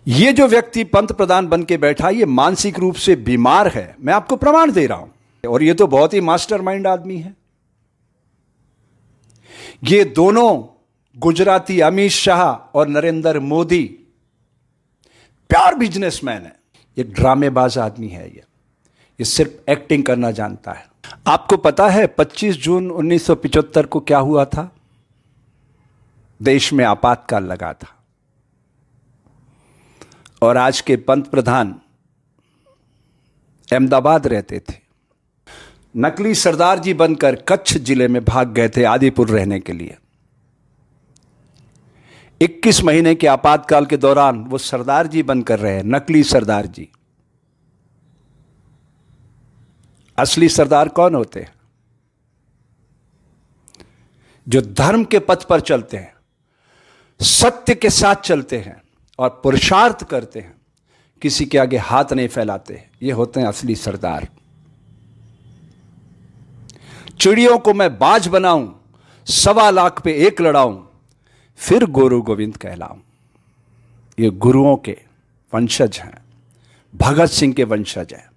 ये जो व्यक्ति पंत प्रधान बन के बैठा ये मानसिक रूप से बीमार है, मैं आपको प्रमाण दे रहा हूं। और ये तो बहुत ही मास्टरमाइंड आदमी है। ये दोनों गुजराती अमित शाह और नरेंद्र मोदी प्योर बिजनेसमैन है। ये ड्रामेबाज आदमी है। ये सिर्फ एक्टिंग करना जानता है। आपको पता है 25 जून 1975 को क्या हुआ था? देश में आपातकाल लगा था और आज के पंत प्रधान अहमदाबाद रहते थे। नकली सरदार जी बनकर कच्छ जिले में भाग गए थे आदिपुर रहने के लिए। 21 महीने के आपातकाल के दौरान वो सरदार जी बनकर रहे, नकली सरदार जी। असली सरदार कौन होते हैं? जो धर्म के पथ पर चलते हैं, सत्य के साथ चलते हैं और पुरुषार्थ करते हैं, किसी के आगे हाथ नहीं फैलाते। ये होते हैं असली सरदार। चिड़ियों को मैं बाज बनाऊं, 1.25 लाख पे एक लड़ाऊं, फिर गुरु गोविंद कहलाऊं। ये गुरुओं के वंशज हैं, भगत सिंह के वंशज हैं।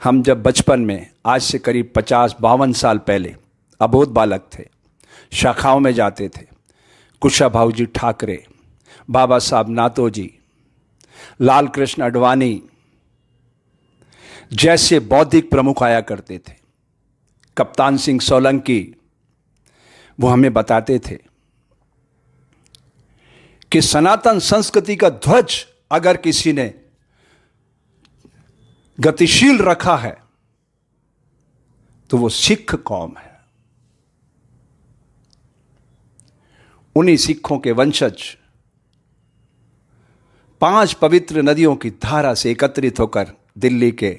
हम जब बचपन में, आज से करीब 50-52 साल पहले अबोध बालक थे, शाखाओं में जाते थे, कुशाभाऊ जी ठाकरे, बाबा साहब नातोजी, लाल कृष्ण अडवाणी जैसे बौद्धिक प्रमुख आया करते थे। कप्तान सिंह सोलंकी, वो हमें बताते थे कि सनातन संस्कृति का ध्वज अगर किसी ने गतिशील रखा है तो वो सिख कौम है। उन्हीं सिखों के वंशज 5 पवित्र नदियों की धारा से एकत्रित होकर दिल्ली के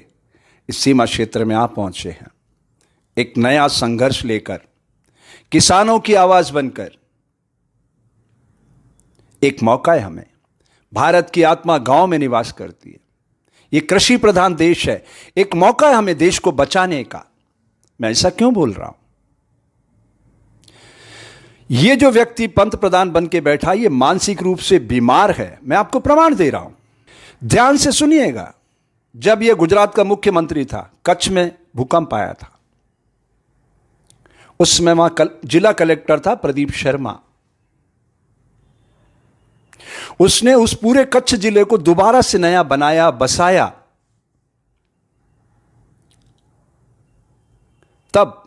इस सीमा क्षेत्र में आ पहुंचे हैं, एक नया संघर्ष लेकर, किसानों की आवाज बनकर। एक मौका है हमें। भारत की आत्मा गांव में निवास करती है। ये कृषि प्रधान देश है। एक मौका है हमें देश को बचाने का। मैं ऐसा क्यों बोल रहा हूं? ये जो व्यक्ति पंत प्रधान बन के बैठा ये मानसिक रूप से बीमार है। मैं आपको प्रमाण दे रहा हूं, ध्यान से सुनिएगा। जब यह गुजरात का मुख्यमंत्री था, कच्छ में भूकंप आया था। उस समय वहां जिला कलेक्टर था प्रदीप शर्मा। उसने उस पूरे कच्छ जिले को दोबारा से नया बनाया, बसाया। तब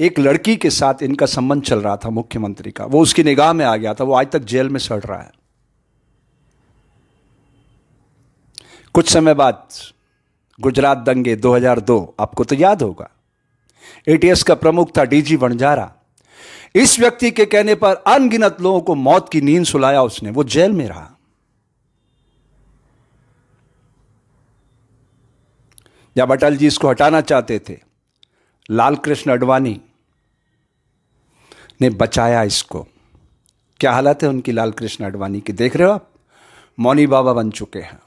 एक लड़की के साथ इनका संबंध चल रहा था मुख्यमंत्री का। वो उसकी निगाह में आ गया था। वो आज तक जेल में सड़ रहा है। कुछ समय बाद गुजरात दंगे 2002, आपको तो याद होगा। एटीएस का प्रमुख था डीजी वणजारा। इस व्यक्ति के कहने पर अनगिनत लोगों को मौत की नींद सुलाया उसने। वो जेल में रहा। जब अटल जी इसको हटाना चाहते थे, लाल कृष्ण अडवाणी ने बचाया इसको। क्या हालत है उनकी, लाल कृष्ण अडवाणी की, देख रहे हो आप? मौनी बाबा बन चुके हैं।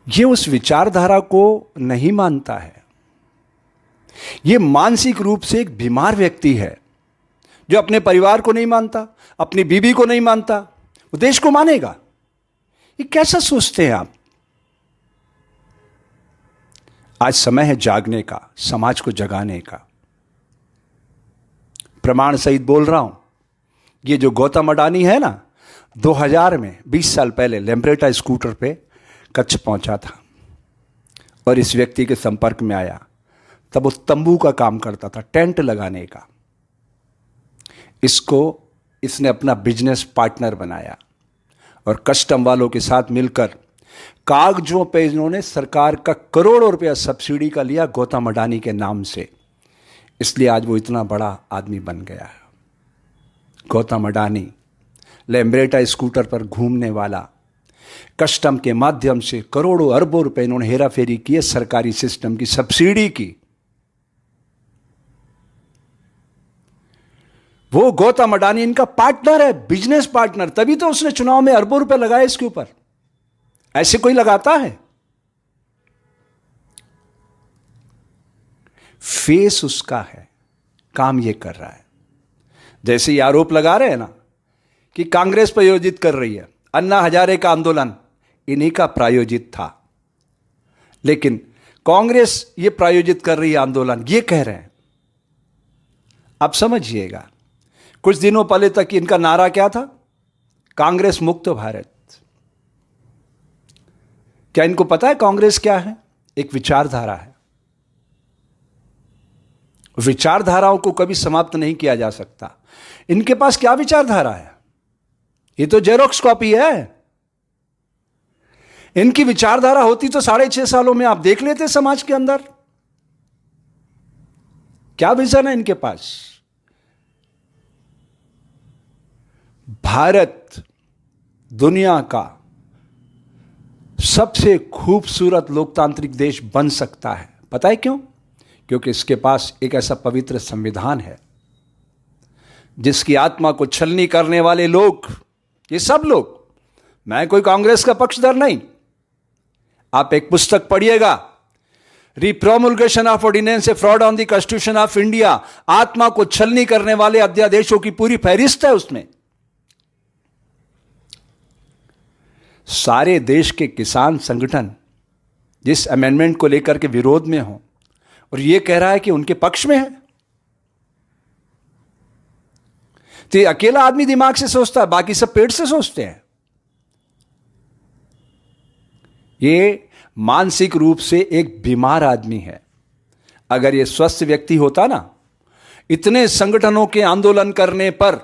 ये उस विचारधारा को नहीं मानता है। ये मानसिक रूप से एक बीमार व्यक्ति है जो अपने परिवार को नहीं मानता, अपनी बीवी को नहीं मानता, वो देश को मानेगा। ये कैसा सोचते हैं आप? आज समय है जागने का, समाज को जगाने का। प्रमाण सहित बोल रहा हूं। ये जो गौतम अडानी है ना, 2000 में 20 साल पहले लेम्ब्रेटा स्कूटर पे कच्छ पहुंचा था और इस व्यक्ति के संपर्क में आया। तब वो तंबू का काम करता था, टेंट लगाने का। इसने अपना बिजनेस पार्टनर बनाया और कस्टम वालों के साथ मिलकर कागजों पे इन्होंने सरकार का करोड़ों रुपया सब्सिडी का लिया गौतम अडानी के नाम से। इसलिए आज वो इतना बड़ा आदमी बन गया है। गौतम अडानी लेम्ब्रेटा स्कूटर पर घूमने वाला, कस्टम के माध्यम से करोड़ों अरबों रुपए इन्होंने हेरा फेरी किए, सरकारी सिस्टम की सब्सिडी की। वो गौतम अडानी इनका पार्टनर है, बिजनेस पार्टनर। तभी तो उसने चुनाव में अरबों रुपए लगाए इसके ऊपर। ऐसे कोई लगाता है? फेस उसका है, काम ये कर रहा है। जैसे ही आरोप लगा रहे हैं ना कि कांग्रेस प्रायोजित कर रही है, अन्ना हजारे का आंदोलन इन्हीं का प्रायोजित था, लेकिन कांग्रेस ये प्रायोजित कर रही है आंदोलन, ये कह रहे हैं। अब समझिएगा, कुछ दिनों पहले तक इनका नारा क्या था? कांग्रेस मुक्त भारत। क्या इनको पता है कांग्रेस क्या है? एक विचारधारा है। विचारधाराओं को कभी समाप्त नहीं किया जा सकता। इनके पास क्या विचारधारा है? ये तो जेरोक्स कॉपी है। इनकी विचारधारा होती तो 6.5 सालों में आप देख लेते समाज के अंदर क्या विजन है इनके पास। भारत दुनिया का सबसे खूबसूरत लोकतांत्रिक देश बन सकता है। पता है क्यों? क्योंकि इसके पास एक ऐसा पवित्र संविधान है जिसकी आत्मा को छलनी करने वाले लोग, ये सब लोग, मैं कोई कांग्रेस का पक्षधर नहीं, आप एक पुस्तक पढ़िएगा, repromulgation of ordinance, a fraud on the constitution of India, आत्मा को छलनी करने वाले अध्यादेशों की पूरी फहरिस्त है उसमें। सारे देश के किसान संगठन जिस अमेंडमेंट को लेकर के विरोध में हो और यह कह रहा है कि उनके पक्ष में है, तो ये अकेला आदमी दिमाग से सोचता है, बाकी सब पेट से सोचते हैं। ये मानसिक रूप से एक बीमार आदमी है। अगर ये स्वस्थ व्यक्ति होता ना, इतने संगठनों के आंदोलन करने पर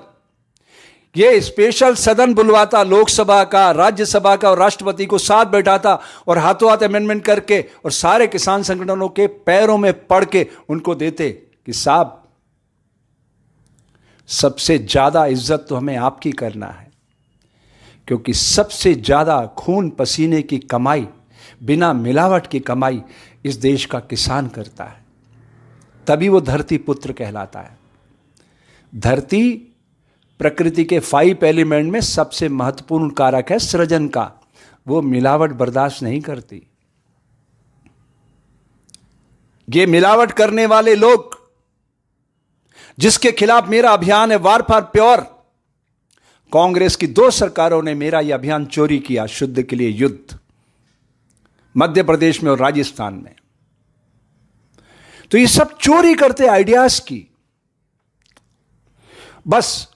ये स्पेशल सदन बुलवाता, लोकसभा का, राज्यसभा का और राष्ट्रपति को साथ बैठाता और हाथों हाथ अमेंडमेंट करके और सारे किसान संगठनों के पैरों में पड़ के उनको देते कि साहब सबसे ज्यादा इज्जत तो हमें आपकी करना है, क्योंकि सबसे ज्यादा खून पसीने की कमाई, बिना मिलावट की कमाई इस देश का किसान करता है। तभी वो धरती पुत्र कहलाता है। धरती प्रकृति के 5 एलिमेंट में सबसे महत्वपूर्ण कारक है सृजन का, वो मिलावट बर्दाश्त नहीं करती। ये मिलावट करने वाले लोग जिसके खिलाफ मेरा अभियान है वार फॉर प्योर, कांग्रेस की 2 सरकारों ने मेरा यह अभियान चोरी किया, शुद्ध के लिए युद्ध, मध्य प्रदेश में और राजस्थान में। तो ये सब चोरी करते आइडियाज की बस,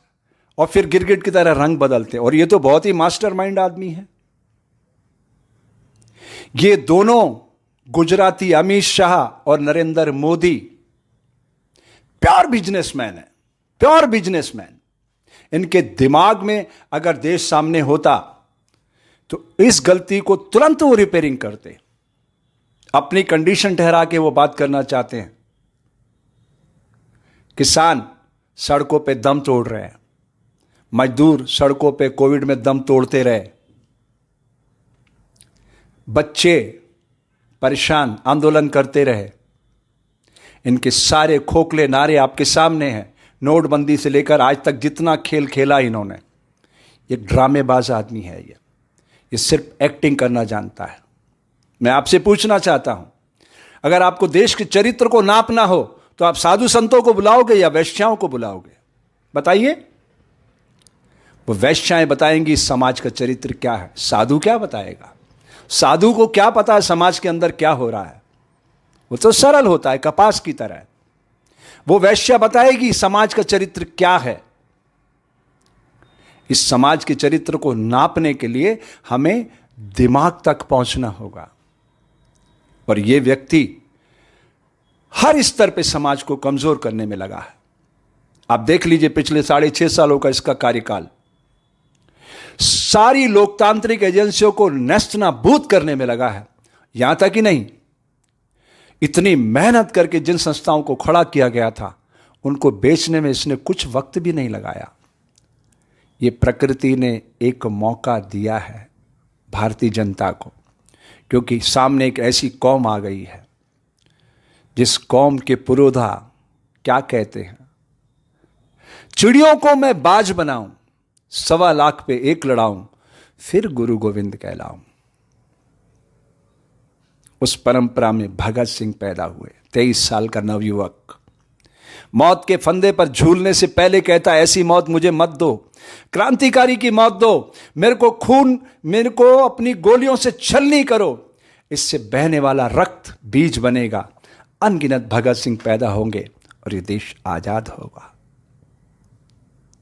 और फिर गिरगिट की तरह रंग बदलते। और ये तो बहुत ही मास्टरमाइंड आदमी है। ये दोनों गुजराती अमित शाह और नरेंद्र मोदी प्योर बिजनेसमैन है, प्योर बिजनेसमैन। इनके दिमाग में अगर देश सामने होता तो इस गलती को तुरंत वो रिपेयरिंग करते। अपनी कंडीशन ठहरा के वो बात करना चाहते हैं। किसान सड़कों पे दम तोड़ रहे हैं, मजदूर सड़कों पे कोविड में दम तोड़ते रहे, बच्चे परेशान आंदोलन करते रहे। इनके सारे खोखले नारे आपके सामने हैं। नोटबंदी से लेकर आज तक जितना खेल खेला इन्होंने, एक ड्रामेबाज आदमी है। ये सिर्फ एक्टिंग करना जानता है। मैं आपसे पूछना चाहता हूं, अगर आपको देश के चरित्र को नापना हो तो आप साधु संतों को बुलाओगे या वैश्याओं को बुलाओगे? बताइए। वो वैश्याएं बताएंगी इस समाज का चरित्र क्या है, साधु क्या बताएगा? साधु को क्या पता है समाज के अंदर क्या हो रहा है? वो तो सरल होता है, कपास की तरह। वो वैश्या बताएगी समाज का चरित्र क्या है। इस समाज के चरित्र को नापने के लिए हमें दिमाग तक पहुंचना होगा। और यह व्यक्ति हर स्तर पे समाज को कमजोर करने में लगा है। आप देख लीजिए पिछले 6.5 सालों का इसका कार्यकाल, सारी लोकतांत्रिक एजेंसियों को नेस्तनाबूद करने में लगा है। यहां तक ही नहीं, इतनी मेहनत करके जिन संस्थाओं को खड़ा किया गया था उनको बेचने में इसने कुछ वक्त भी नहीं लगाया। ये प्रकृति ने एक मौका दिया है भारतीय जनता को, क्योंकि सामने एक ऐसी कौम आ गई है जिस कौम के पुरोधा क्या कहते हैं, चिड़ियों को मैं बाज बनाऊं, 1.25 लाख पे एक लड़ाऊं, फिर गुरु गोविंद कहलाऊं। उस परंपरा में भगत सिंह पैदा हुए, 23 साल का नवयुवक। मौत के फंदे पर झूलने से पहले कहता है, ऐसी मौत मुझे मत दो, क्रांतिकारी की मौत दो, मेरे को अपनी गोलियों से छलनी करो, इससे बहने वाला रक्त बीज बनेगा, अनगिनत भगत सिंह पैदा होंगे और ये देश आजाद होगा।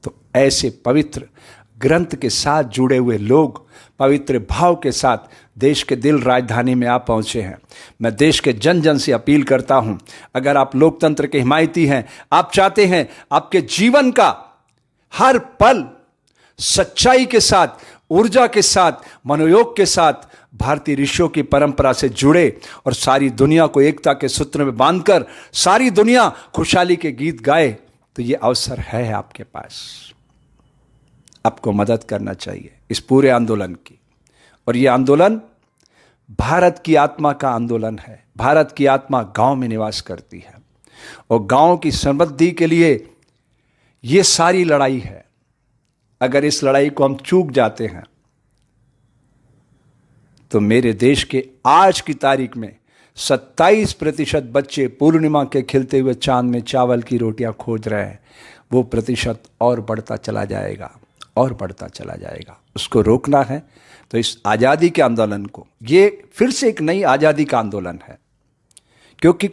तो ऐसे पवित्र ग्रंथ के साथ जुड़े हुए लोग पवित्र भाव के साथ देश के दिल राजधानी में आ पहुंचे हैं। मैं देश के जन जन से अपील करता हूं, अगर आप लोकतंत्र के हिमायती हैं, आप चाहते हैं आपके जीवन का हर पल सच्चाई के साथ, ऊर्जा के साथ, मनोयोग के साथ भारतीय ऋषियों की परंपरा से जुड़े और सारी दुनिया को एकता के सूत्र में बांधकर सारी दुनिया खुशहाली के गीत गाए, तो ये अवसर है आपके पास। आपको मदद करना चाहिए इस पूरे आंदोलन की। और ये आंदोलन भारत की आत्मा का आंदोलन है। भारत की आत्मा गांव में निवास करती है और गांव की समृद्धि के लिए ये सारी लड़ाई है। अगर इस लड़ाई को हम चूक जाते हैं तो मेरे देश के आज की तारीख में 27% बच्चे पूर्णिमा के खिलते हुए चांद में चावल की रोटियां खोज रहे हैं। वो प्रतिशत और बढ़ता चला जाएगा और बढ़ता चला जाएगा। उसको रोकना है तो इस आज़ादी के आंदोलन को, ये फिर से एक नई आज़ादी का आंदोलन है, क्योंकि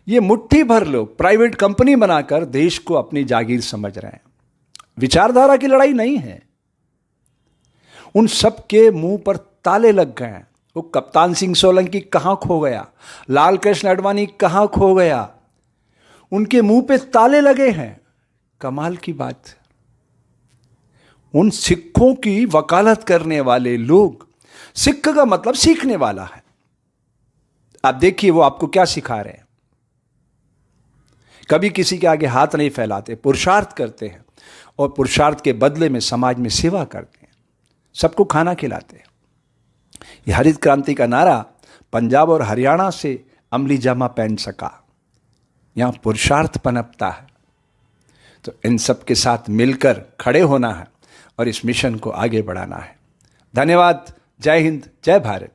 ये मुट्ठी भर लोग प्राइवेट कंपनी बनाकर देश को अपनी जागीर समझ रहे हैं। विचारधारा की लड़ाई नहीं है। उन सब के मुंह पर ताले लग गए हैं। वो कप्तान सिंह सोलंकी कहां खो गया, लाल कृष्ण आडवाणी कहां खो गया, उनके मुंह पे ताले लगे हैं। कमाल की बात, उन सिखों की वकालत करने वाले लोग, सिख का मतलब सीखने वाला है। आप देखिए वो आपको क्या सिखा रहे हैं। कभी किसी के आगे हाथ नहीं फैलाते, पुरुषार्थ करते हैं और पुरुषार्थ के बदले में समाज में सेवा करते हैं, सबको खाना खिलाते हैं। यह हरित क्रांति का नारा पंजाब और हरियाणा से अमली जामा पहन सका। यहां पुरुषार्थ पनपता है। तो इन सब के साथ मिलकर खड़े होना है और इस मिशन को आगे बढ़ाना है। धन्यवाद। जय हिंद, जय भारत।